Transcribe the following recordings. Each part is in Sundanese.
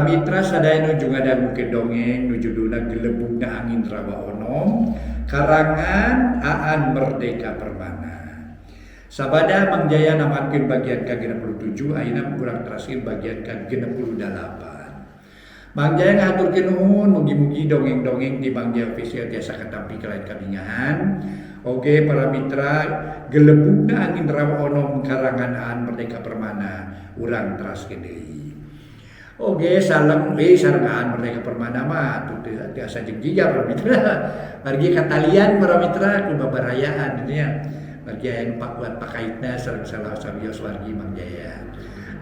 mitra sadaya nuju ngadangukeun dongeng nu judulna Gelebugna Angin Rawa Onom karangan Aan Merdeka Permana. Sabada Mang Jaya namakeun bagian ke-67 ayeuna kurang terakhir bagian ke-68. Mang Jaya ngaturkeun nuhun mugi-mugi dongeng-dongeng di Mang Jaya Official tiasa katampi ka lain kabingahan. Oge para mitra Gelebugna Angin Rawa Onom karangan Aan Merdeka Permana urang teraskeun deui. Oke, sareng Aan Merdeka Permana mah tiasa jeung jiga para mitra. Margi katalian para mitra ku babarayaan nya. Margi aya pakuat pakaitna sareng salah sabios wargi Mang Jaya.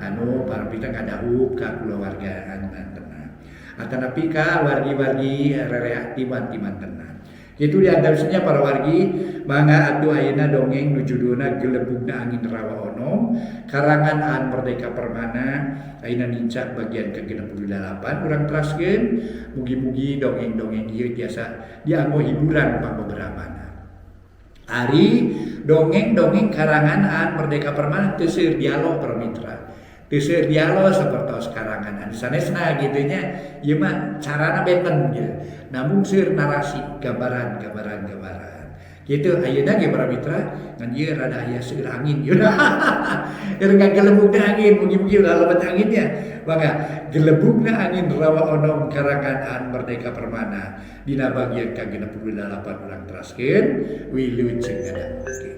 Anu para mitra ngadahup ka kulawargaan mantenna. Atanapi ka wargi-wargi rereaktif mantenna. Kitu diantaranya para wargi mangga atuh ayeuna dongeng nu judulna Gelebugna Angin Rawa Onom karangan Aan Merdeka Permana ayeuna nincak bagian ke-68 urang teraskeun mugi-mugi dongeng-dongeng ieu tiasa dianggo hiburan pangbeberamana. Ari dongeng-dongeng karangan Aan Merdeka Permana teu seueur dialog para mitra. Teu seueur dialog sapertos karangan anu sanesna kitu nya ieu mah carana benten gitu. Namun seueur narasi gambaran. Kitu ayeuna ge para mitra ngan ieu rada aya seueur angin ieu. Keur Gelebugna angin mugi-mugi lalabat anginnya. Maka Gelebugna Angin Rawa Onom karangan Aan Merdeka Permana dina bagian ke-68 urang teraskeun wilujeng ngadangukeun.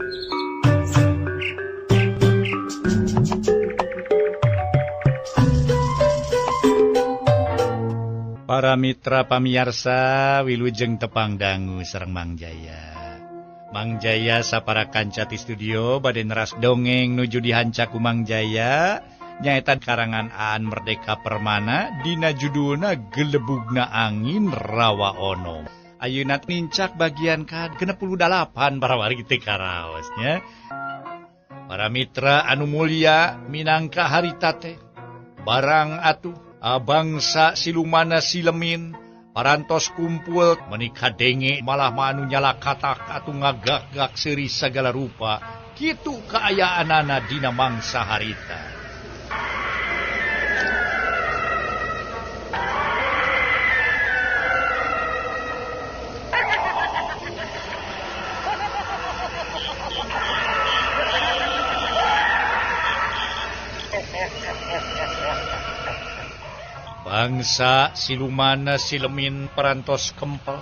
Para mitra pamiarsa wilujeng tepang dangu sareng Mang Jaya. Mang Jaya sapara kanca ti studio bade neras dongeng nuju dihanca ku Mang Jaya nyaeta karangan Aan Merdeka Permana dina judulna Gelebugna Angin Rawa Onom. Ayeuna nincak bagian ke-68 para wargi teh karaosnya. Para mitra anu mulya minangka harita teh barang atuh bangsa silumana silemin parantos kumpul menikah denge malah manu nyala katak atu ngagak-gak seri segala rupa kitu kaayaanana dina mangsa harita. Bangsa silumana silemin parantos kempel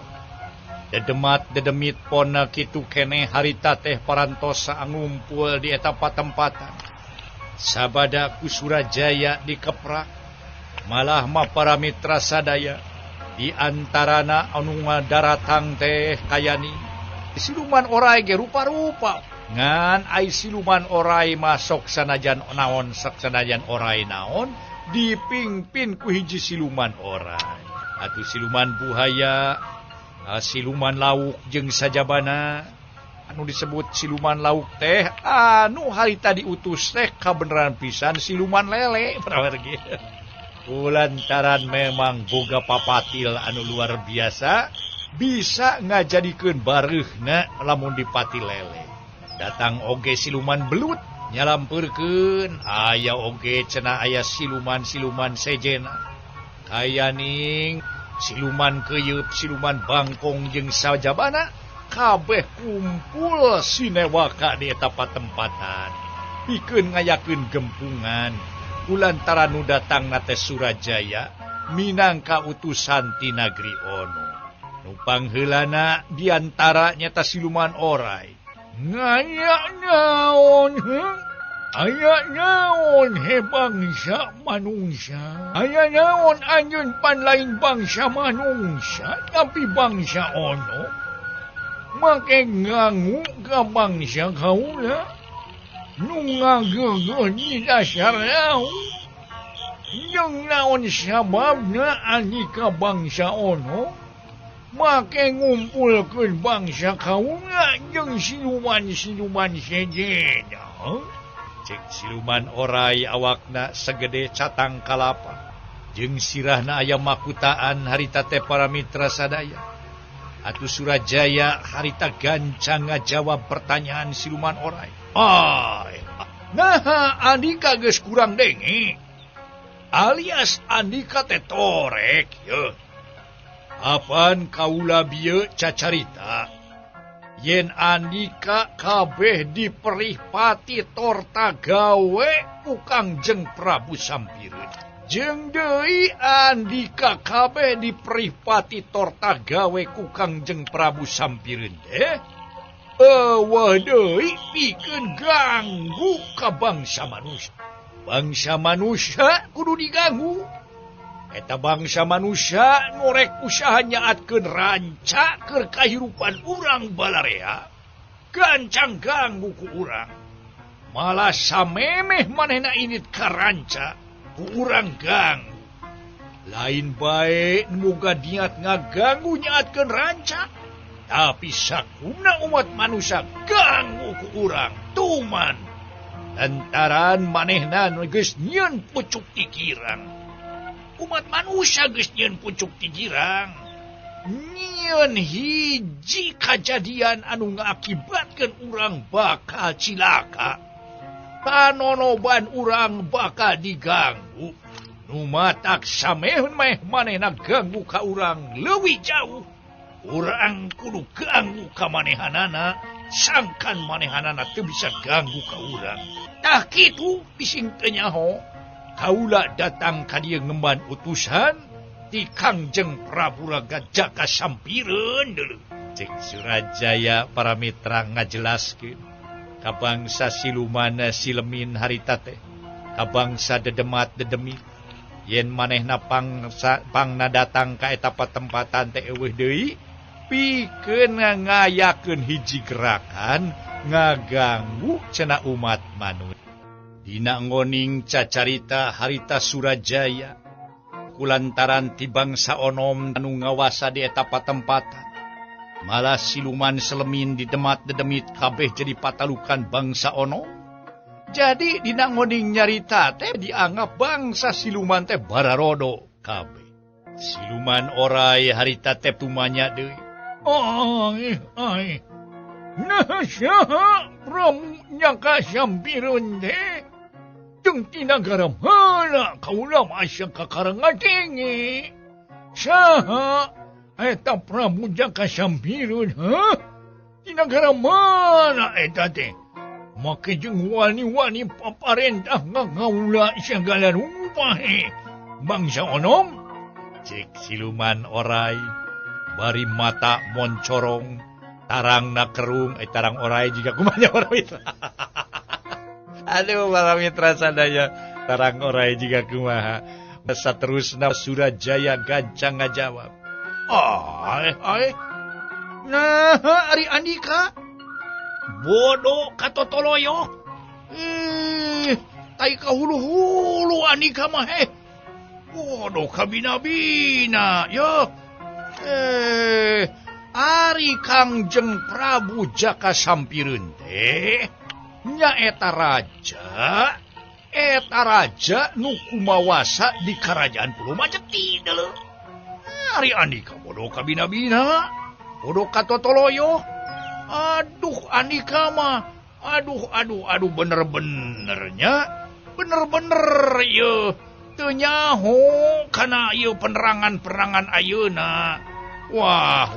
dedemat dedemit pona kitu keneh harita teh parantos ngumpul di eta patempatan sabada ku Surajaya dikeprak malah mah para mitra sadaya di antarana anu ngadaratang teh kayani siluman oray ge rupa-rupa ngan ai siluman oray masuk sanajan naon sanajan oray naon dipimpin ku hiji siluman oray atuh siluman buhaya siluman lauk jeung sajabana anu disebut siluman lauk teh anu harita diutus teh kabeneran pisan siluman lele prawargi kulantaran memang boga papatil anu luar biasa bisa ngajadikeun bareuhna lamun dipati lele datang oge siluman belut nyalampeurkeun aya oge cenah aya siluman-siluman sejena kayaning siluman keuyeub siluman bangkong jeung sajabana kabeh kumpul sinewaka di eta patempatan pikeun ngayakeun gempungan kulantaran nu datangna teh Surajaya minangka utusan ti nagri Ono nu pangheulana diantara nyata siluman oray ngayak naon aya naon he bangsa manungsa aya naon anjeun pan lain bangsa manungsa tapi bangsa Ono make nganggu ka bangsa kaula nu ngageugeun di dasar laut jeung naon sababna ani ka bangsa Ono make ngumpulkeun bangsa kaula jeung siluman-siluman sejena. Cek siluman oray awakna segede catang kalapa jeung sirahna aya makutaan harita teh para mitra sadaya. Atuh Surajaya harita gancang ngajawab pertanyaan siluman oray. Naha adika geus kurang denge. alias Andika teh torek ye. Apan kaula bieu cacarita yen Andika kabeh diperih pati torta gawe ku Kangjeng Prabu Sampireun. Jeung deui Andika kabeh diperih pati torta gawe ku Kangjeng Prabu Sampireun teh eueuh deui pikeun ganggu ka bangsa manusia. Bangsa manusia kudu diganggu. Eta bangsa manusia norek usaha nyaatkeun ranca keur kahirupan urang balarea. Gancang ganggu ku urang. Malah samemeh manehna init ka ranca ku urang ganggu. Lain bae muga niat ngaganggu nyaatkeun ranca. Tapi sakumna umat manusia ganggu ku urang. Tuman. Lantaran manehna geus nyieun pucuk ti girang. Umat manusia geus nyieun pucuk ti girang. Nyieun hiji kajadian anu ngaakibatkeun urang bakal cilaka. Panonoban urang bakal diganggu. Nu matak sameh-meh manehna ganggu ka urang leuwih jauh. Urang kudu ganggu ka manehanana, sangkan manehanana teu bisa ganggu ka urang. Tah kitu bising teu nyaho. Kaula datang ka dieu ngemban utusan ti Kangjeng Prabu Jaka Sampireun deuleu. Cek Surajaya para mitra ngajelaskeun ka bangsa siluman silemin harita teh, ka bangsa dedemat dedemit yen manehna pangna datang ka eta patempatan teh eueuh deui pikeun ngayakeun hiji gerakan ngaganggu cenah umat manusia. Dina ngoning cacarita harita Surajaya kulantaran ti bangsa onom anu ngawasa di eta patempatan. Malah siluman selemin di demat dedemit kabeh jadi patalukan bangsa onom. Jadi dina ngoning nyarita teh dianggap bangsa siluman teh bararodo kabeh. Siluman orai harita teh tumanya deui. Ai. Nah saha Prabu Jaka Sampireun teh? Jeung ti nagara mana kaula masya kakarengan tinggi. Saha eta Prabu Jaka Sampireun, ha? Ti nagara mana eta teh? Make jeung wani-wani paparentah ngagaula sagala rupa he. Bangsa onom? Cek siluman orai, bari mata moncorong, tarangna kerung, tarang orai juga kumanya para mitra. Aduh para mitra sadaya, tarang orai juga kumaha. Saterusna Surajaya gancang ngajawab. Ai. Nah, Ari Andika. Bodoh katotoloyo. Tai kahulu-hulu Andika mah he. Bodoh kabina-bina. Yo. Ari Kangjeng Prabu Jaka Sampireun teh nya eta raja nu kumawasa di Kerajaan Pulau Majeti deuleu. Ari Andika bodoh kabina-bina, bodoh katotoloyo. Aduh Andika mah, aduh bener-benernya, bener-bener ye teu nyaho kana ieu penerangan ayeuna. Wah.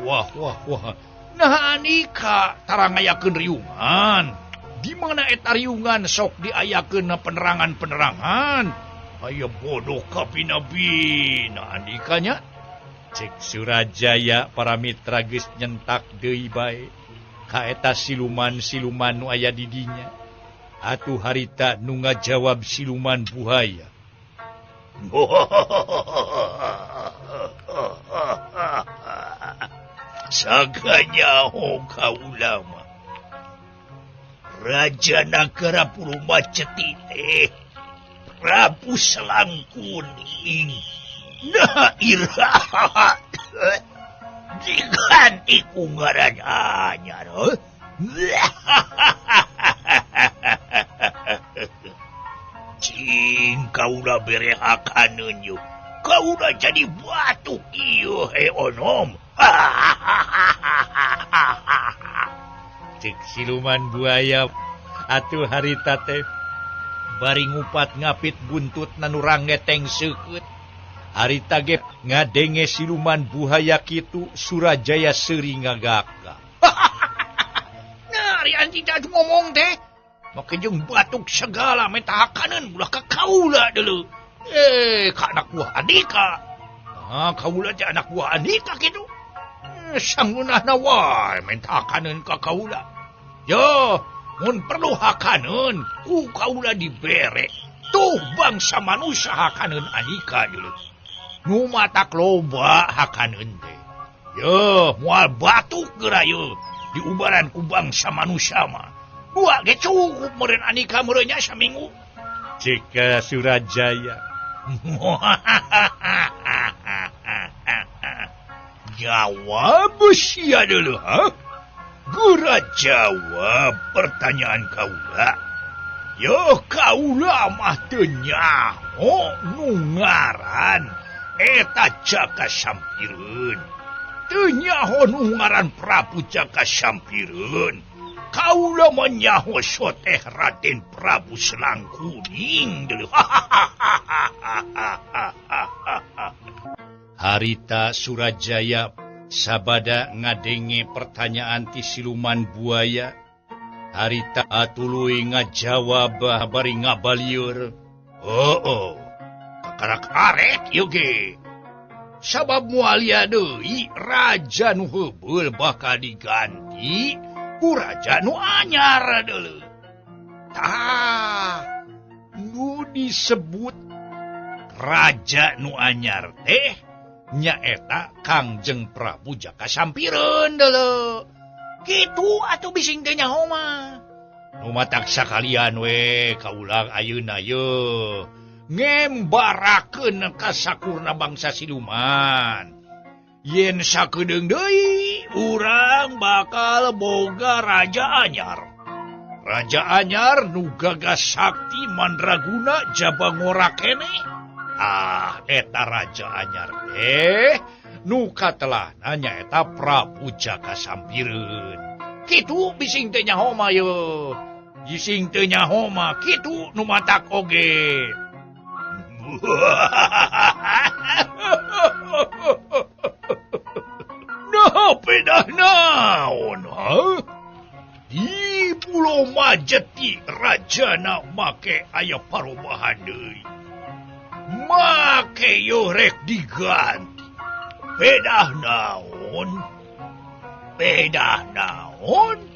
Nah Andika tarang ngayakeun riungan. Di mana eta riungan sok diayakeun penerangan. Aya bodoh kabina-bina Andika nya. Cek Surajaya para mitra geus nyentak deui bae ka eta siluman-siluman nu aya di dinya. Atuh harita nu ngajawab siluman buaya. Saganyaho kaula mah Raja Nagara Pulau Majeti teh Prabu Selangkuning. Nah iraha diganti ku ngaran anyar. Cing kaula berehakan yuk. Kaula jadi batuk ieu he onom. Cik siluman buaya atuh harita teh bari ngupat ngapit buntut nanurang ngeteng seukeut. Harita ge ngadenge siluman buhaya kitu Surajaya seuri ngagaka. Nah, ari anjing tadi ngomong teh. Make jeung batuk segala mentahakaneun ulah ka kaula deuleu. Ka anak buah Andika. Ah, kaula teh anak buah Andika kitu. Sangunahna wae mentahakaneun ka kaula. Yo, mun perlu hakaneun ku kaula dibere. Tuh bangsa manusia hakaneun Andika deuleu. Nu matak loba hakaneun teh. Yo, moal batuk geura yo diubaran ku bangsa manusia mah. Dua ge cukup meureun Andika meureunya saminggu. Jika Surajaya. Jawab sia deuleu, ha? Geura jawab pertanyaan kaula. Yo kaula mah teu nyaho nu ngaran eta Jaka Sampireun. Teu nyaho nu ngaran Prabu Jaka Sampireun. Kaula menyaho soteh Raden Prabu Selangkuning deuleu. Harita Surajaya sabada ngadenge pertanyaan ti siluman buaya. Harita atuluy ngajawab bari ngabalieur. Oh, kakarak arek ieu ge. Sabab moalia deui raja nu heubeul bakal diganti ku raja nu anyar deuleu. Tah, nu disebut raja nu anyar teh nyaeta Kangjeng Prabu Jaka Sampireun deuleu. Kitu atuh bising teh nyaho mah. Nu matak sakalian we kaulang ayeuna ye ngembarakeun ka sakurna bangsa siluman. Yen sakedeung deui urang bakal boga raja anyar. Raja anyar nu gagas sakti mandraguna jabangora kene. Ah, eta raja anyar teh nu katelahna nyaeta Prabu Jaka Sampireun. Kitu bising teh nyaho mah ye. Bising teu nyaho mah kitu nu matak oge. Nah, pedah naon, ha? Di Pulau Majeti rajana make aya parobahan deui. Make yo rek diganti. Pedah naon? Pedah naon?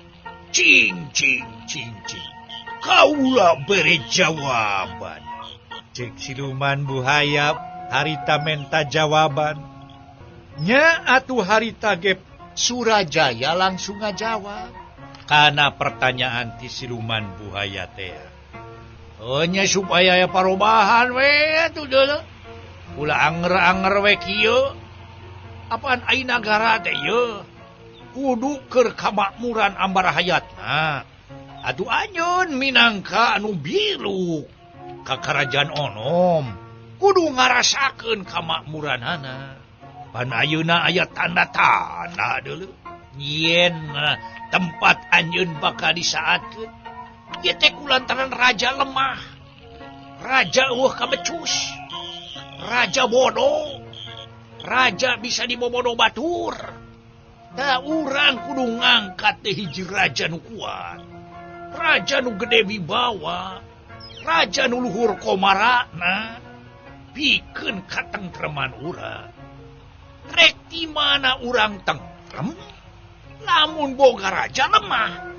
Cing. Kaula beri jawaban. Cek siluman buhaya harita menta jawaban. Nya atuh harita gep Surajaya langsung ngajawab. Kana pertanyaan ti siluman buhaya teh. Oh nya supaya aya parobahan we atuh deuleu. Ulah anger-anger we kieu. Apaan ai nagara teh ye? Kudu keur kamakmuran ambar hayatna. Atuh anyun minangka anu bilu ka Karajaan Onom. Kudu ngarasakeun kamakmuranana. Pan ayeuna aya tanda-tanda deuleu. Yen tempat anjeun bakal disaatkeun. Ieu teh kulantaran raja lemah. Raja eueuh kabecus. Raja bodoh. Raja bisa dibobodo batur. Da urang kudu ngangkat teh hiji raja nu kuat. Raja nu gede wibawa. Raja nu luhur komarana. Pikeun katengtreman urang. Rek di mana urang tentrem, lamun boga raja lemah.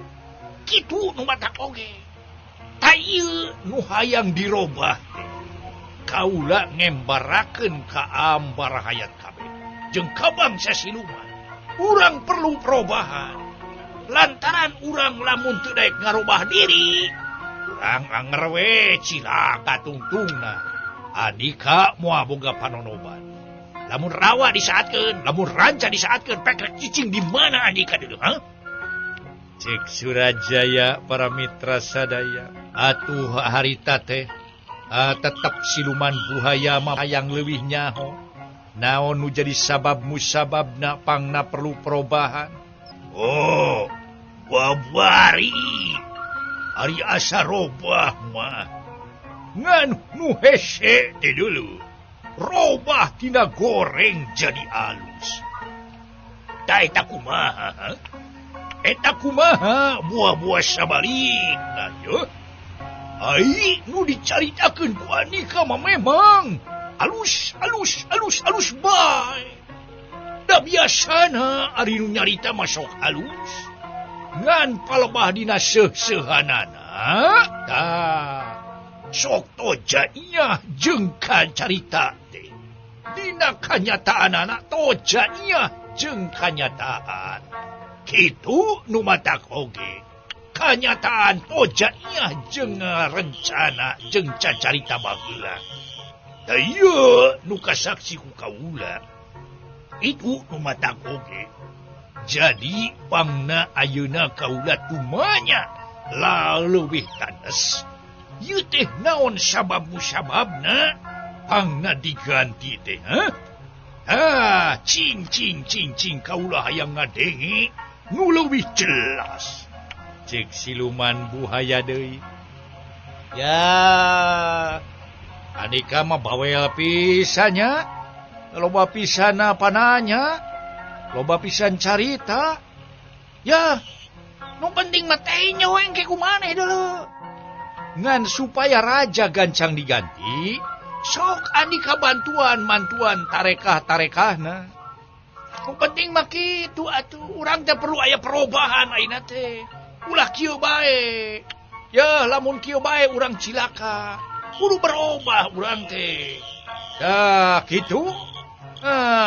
Kitu nu matak oge. Ta ieu nu hayang dirobah teh. Kaula ngembarakeun ka ambar hayat kabeh jeung ka bangsa siluman. Urang perlu perubahan. Lantaran urang lamun teu daek ngarobah diri, urang anger we cilaka tungtungna. Andika moal boga panonoban. Lamun rawa disaatkeun, lamun ranca disaatkeun, pekrek cicing di mana Andika deuleu, ha? Cek Surajaya para mitra sadaya. Atuh harita teh tetep siluman buhaya mah hayang leuwih nyaho. Naon nu jadi sabab musababna pangna perlu perubahan? Oh, babari. Ari asa robah mah. ngan nu hese teh dulu. Robah tina goreng jadi alus. Da eta kumaha? Eta kumaha buah-buah sabalik na yo. Ai nu dicaritakeun ku Anika mah memang alus bae. Da biasana ari nu nyarita mah sok alus. Ngan palebah dina seuh-seuhanana. Tah sok toja ieu jeung carita teh. Dina kanyataanana toja ieu jeung kanyataan. Kitu nu matak oge. Kanyataan toja ieu jeung rencana jeung cacarita baheula. Da ieu nu kasaksi ku kaula. Itu nu matak oge. Jadi pangna ayeuna kaula tumanya leuwih tanes. Ieu teh naon sababna pangna diganti teh, cing kaula hayang ngadenge nu leuwih jelas. Cek siluman buhaya deui. Ya, Anika mah bawel pisannya. Loba pisan pananya. Loba pisan carita. Ya, nu penting mah teh nyeweng ke kumaneh dulu. Ngan supaya raja gancang diganti, sok Anika mantuan tarekah-tarekahna. Nu penting mah kitu atuh, urang teh perlu aya perubahan ayeuna teh. Ulah kieu bae. Ya, lamun kieu bae urang cilaka. Kudu berubah urang teh. Dah kitu.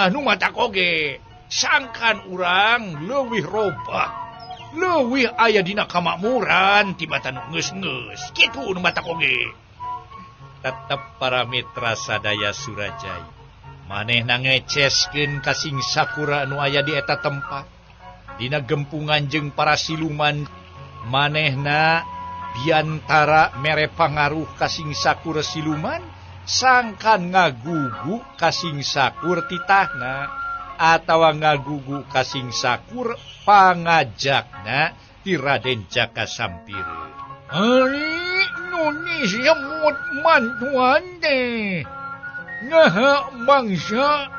Nu matak oge. Sangkan urang leuwih robah. Leuwih aya dina kamakmuran tibatan geus-geus. Kitu nu matak oge. Tetep para mitra sadaya Surajaya. Manehna ngeceskeun kasing sakura nu aya di eta tempat. Dina gempungan jeung para siluman manehna biantara mere pangaruh kasing sakur siluman sangkan ngagugu kasing sakur titahna. Atawa ngagugu kasing sakur pangajakna ti Raden Jaka Sampira. Ari nuni semut mantuan teh. Ngaha bangsa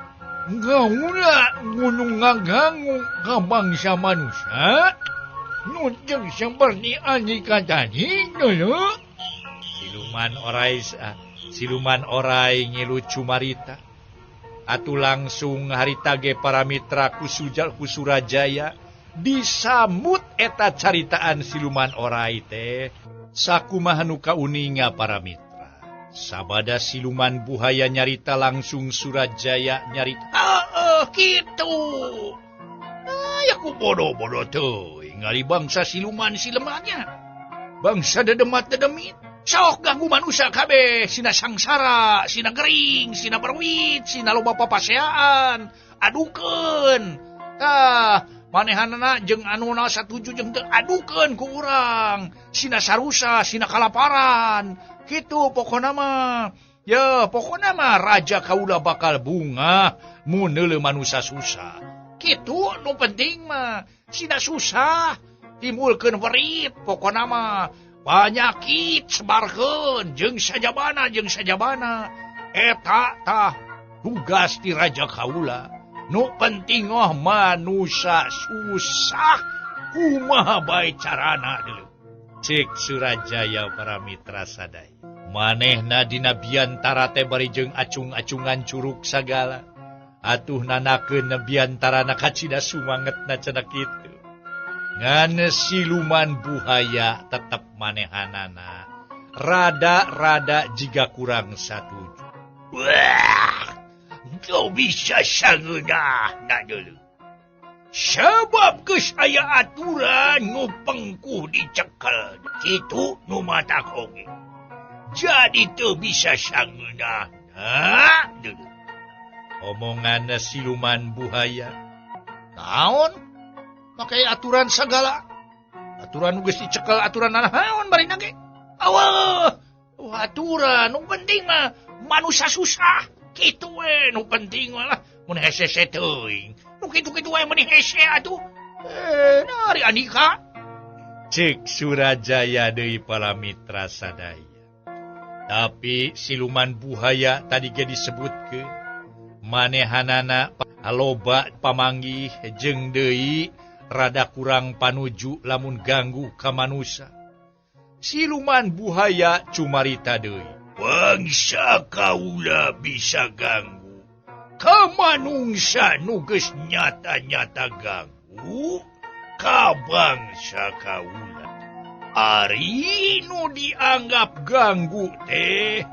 gaula gunung ngaganggu ka bangsa manusia. Nu jeung seperti Anika tadi dulu. Siluman orai ngilu cumarita. Atu langsung harita ge para mitra ku Surajaya disambut eta caritaan siluman orai teh sakumaha nu kauninga para mitra. Sabada siluman buhaya nyarita langsung Surajaya nyarita. Kitu. Ya ku bodoh-bodoh teuing ngali bangsa siluman silemanya. Bangsa dedemat-dedemit. Sok ganggu manusia kabeh, sina sangsara, sina gering, sina berwit, sina loba papaseaan, adukeun. Tah, manehanana jeung anuna satuju jeung teu adukeun ku urang. Sina sarusa, sina kalaparan. Kitu pokona mah. Ya, pokona mah raja kaula bakal bunga mun neuleuh manusia susah. Kitu nu penting mah. Sina susah timbulkeun werit pokona mah. Panyakit sebarkeun jeung sajabana. Eta tah tugas ti raja kaula. Nu penting manusia susah kumaha bae carana deuleu. Cek Surajaya para mitra sadaya. Manehna dina biantara teh bari jeung acung-acungan curug sagala. Atuh nanakeun biantarana kacida sumangetna cenah kitu. Ngan siluman buhaya tetep manehanana. Rada jiga kurang satuju. Wah, kau bisa sangeunah na dulu. Sebab geus aya aturan nu pengkuh dicekel. Kitu nu matak oge. Jadi teu bisa sangeunah na dulu. Omongan siluman buhaya. Naon? Pakai aturan segala. Aturan geus dicekel aturan naon bari nage. Awah, aturan nu penting mah manusia susah. Kitu we nu penting mah mun hese-hese teuing. Nu kitu-kitu wae mun hese atuh. Nari Anika. Cek Surajaya deui para mitra sadaya. Tapi siluman buaya tadi ge disebut ke manehanana loba pamanggih jeung deui rada kurang panuju lamun ganggu ka manusia. Siluman buaya cumarita deui. Bangsa kaula bisa ganggu ka manungsa nu geus nyata-nyata ganggu ka bangsa kaula. Ari nu dianggap ganggu teh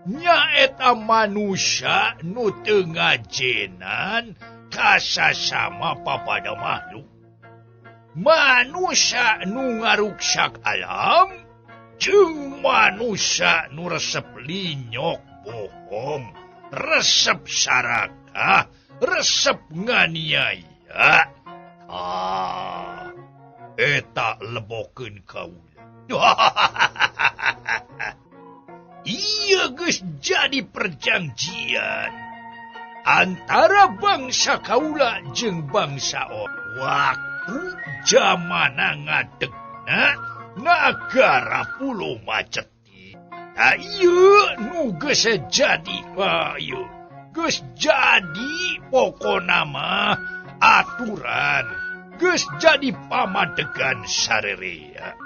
nyaeta manusia nu teu ngajenan ka sasama papada makhluk. Manusia nu ngaruksak alam jeung manusia nu resep linyok bohong, resep sarakah, resep nganiaya. Eta lebokeun kaula. Iya geus jadi perjanjian antara bangsa kaula jeung bangsa waktu zamana ngadegna nagara Pulo Maceti. Ieu nu geus jadi geus jadi pokona mah aturan, geus jadi pamadegan sarerea.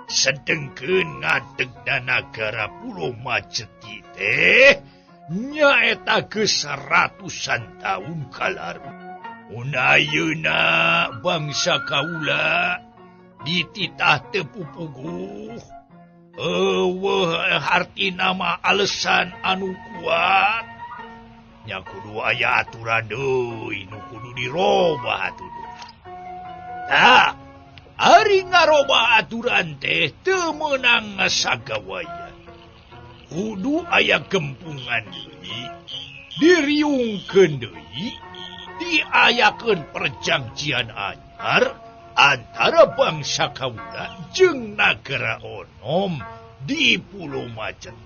Sedengkeun ngadegna nagara Pulo Maceti teh nyaeta geus ratusan taun kalaru. Mun ayeuna bangsa kaula dititah teu pupuguh, hartina mah alesan anu kuat, nya kudu aya aturan deui nu kudu dirobah atuh. Ari ngarobah aturan teh teu meunang ngasagawayan. Kudu aya gempungan deui, diriungkeun deui, diayakeun perjanjian anyar antara bangsa kaula jeung nagara onom di Pulo Macet.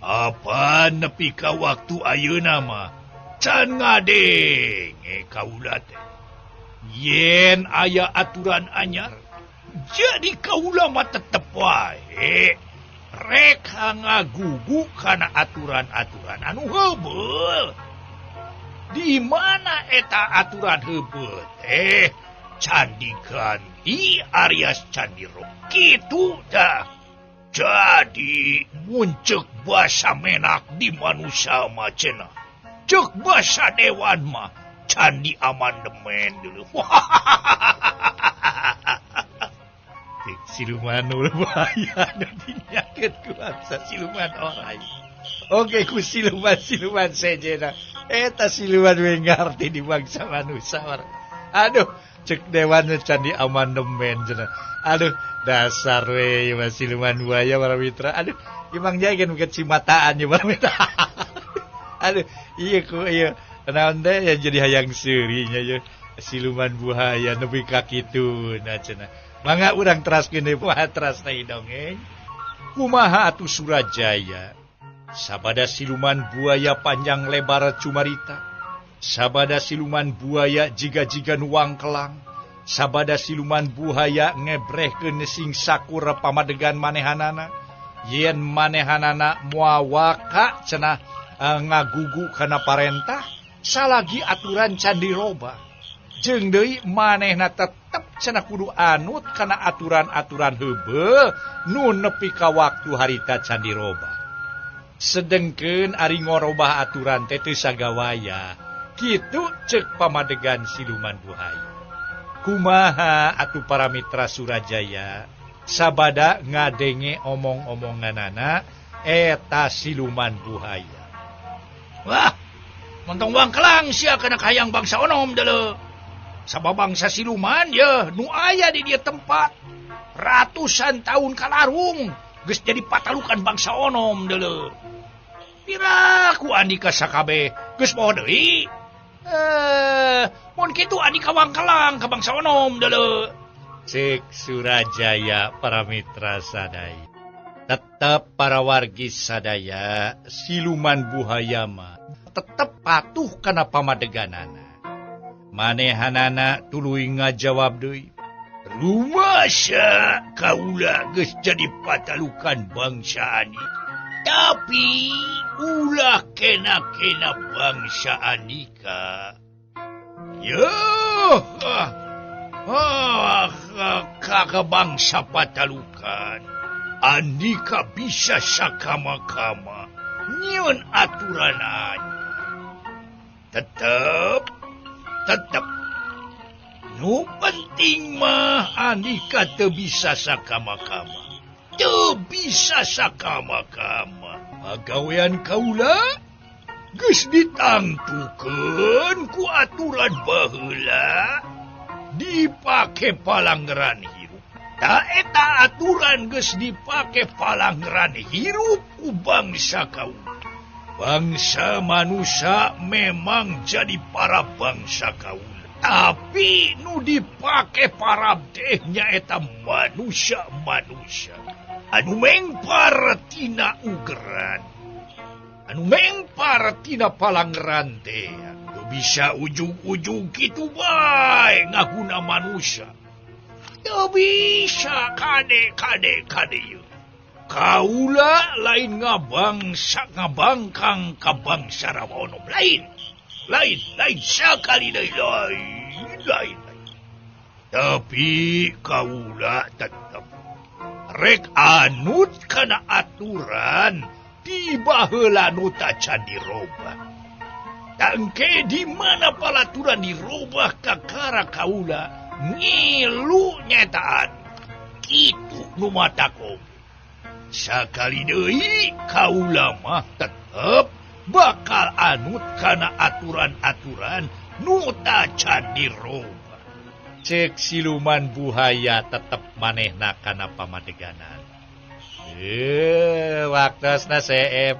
Apa nepi ka waktu ayeuna mah can ngadenge kaula teh. Yen aya aturan anyar, jadi kaula mah tetep wae rek ngagugu kana aturan-aturan anu heubeul. Di mana eta aturan heubeul teh can diganti arias candi roba. Kitu dah. Jadi mun ceuk basa menak di manusia mah cenah, ceuk basa dewan mah candi amandemen dulu. Siluman nu bahaya nu dinyakeun ku bangsa siluman orang. Oke, ku siluman sejena. Eta siluman we ngarti di bangsa manusia. Aduh, cek dewan candi amandemen cenah. Aduh, dasar we ieu siluman buaya para mitra. Aduh, imang jagan bukan cimataan ya para mitra. Aduh, iya naon teh ya jadi hayang seurinya ya siluman buaya nepi ka kituna cenah. Mangga urang teraskeun deui patras teh dongeng. Kumaha atuh Surajaya? Sabada siluman buaya panjang lebar cumarita. Sabada siluman buaya jiga-jiga nuang kelang. Sabada siluman buaya ngebrehkeun sing sakura pamadegan manehanana. Yen manehanana moal waka cenah ngagugu kana parentah, salagi aturan candi roba. Jeung deui manehna tetep cenah kudu anut kana aturan-aturan heubeul nu nepi ka waktu harita candi roba. Sedengkeun ari ngorobah aturan teh teu sagawaya. Kitu ceuk pamadegan siluman buaya. Kumaha atuh para mitra Surajaya sabada ngadenge omong-omonganana eta siluman buaya. Wah, montong wang kelang sia kana hayang bangsa onom deuleu. Sabab bangsa siluman ya nu aya di dieu tempat ratusan tahun kalarung geus jadi patalukan bangsa onom deuleu. Pira ku andika sakabeh geus poho deui. Mun kitu andika wang kelang ka bangsa onom deuleu. Cek Surajaya para mitra sadaya. Tetap para wargi sadaya siluman buaya mah tetep patuh kana pamadeganana. Manehanana tuluy ngajawab deui. Rumasa kaula geus jadi patalukan bangsa ani. Tapi ulah kena-kena bangsa anika. Kakak bangsa patalukan. Andika bisa sakama-kama. Nyieun aturan aja. Tetep. Nu penting mah andika teu bisa sakama-kama. Teu bisa sakama-kama. Pagawean kaula geus ditangtukeun ku aturan baheula dipake palanggeran hirup. Da eta aturan geus dipake palanggeran hirup ku bangsa kaula. Bangsa manusia memang jadi para bangsa kaula. Tapi nu dipake parab teh nyaeta manusia-manusia anu mengpar tina ugeran, anu mengpar tina palanggeran teh. Teu bisa ujung-ujung kitu bae ngaguna manusia. Teu bisa kade ieu. Kaula lain ngabangkang ka bangsa Rawaonom lain sakali deui lain. Tapi kaula tetep rek anut kana aturan di baheula nu tacan dirobah. Tangke di mana palaturan dirobah kakara kaula ngilu nyetaan kitu nu mata kopi. Sakali deui kaula mah tetep bakal anut kana aturan-aturan nu tacan dirobah. Cek siluman buhaya tetep manehna kana pamadeganan. Waktosna seep.